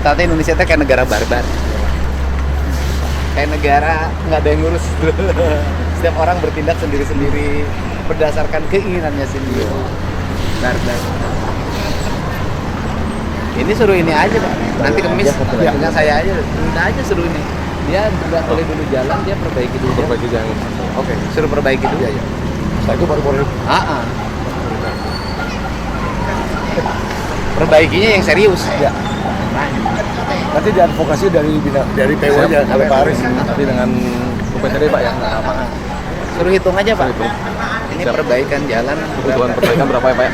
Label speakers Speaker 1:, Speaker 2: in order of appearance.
Speaker 1: Tata Indonesia itu kayak negara barbar. Kayak negara nggak ada yang ngurus. Setiap orang bertindak sendiri-sendiri berdasarkan keinginannya sendiri. Barbar. Ini suruh ini aja Pak. Nanti kemis dengan saya aja. Udah aja suruh ini. Dia udah mulai dulu jalan, dia perbaiki dulu.
Speaker 2: Perbaiki jalan.
Speaker 1: Oke, suruh perbaiki dulu.
Speaker 2: Iya. Saya itu baru
Speaker 1: Perbaikinya yang serius.
Speaker 2: Ya. Nanti diadvokasi dari PU aja, dari Pak Aris. Nanti dengan UPTD Pak ya.
Speaker 1: Suruh hitung aja Pak.
Speaker 2: Suruh hitung.
Speaker 1: Ini
Speaker 2: Siap.
Speaker 1: perbaikan jalan.
Speaker 2: Kebutuhan perbaikan berapa ya Pak ya?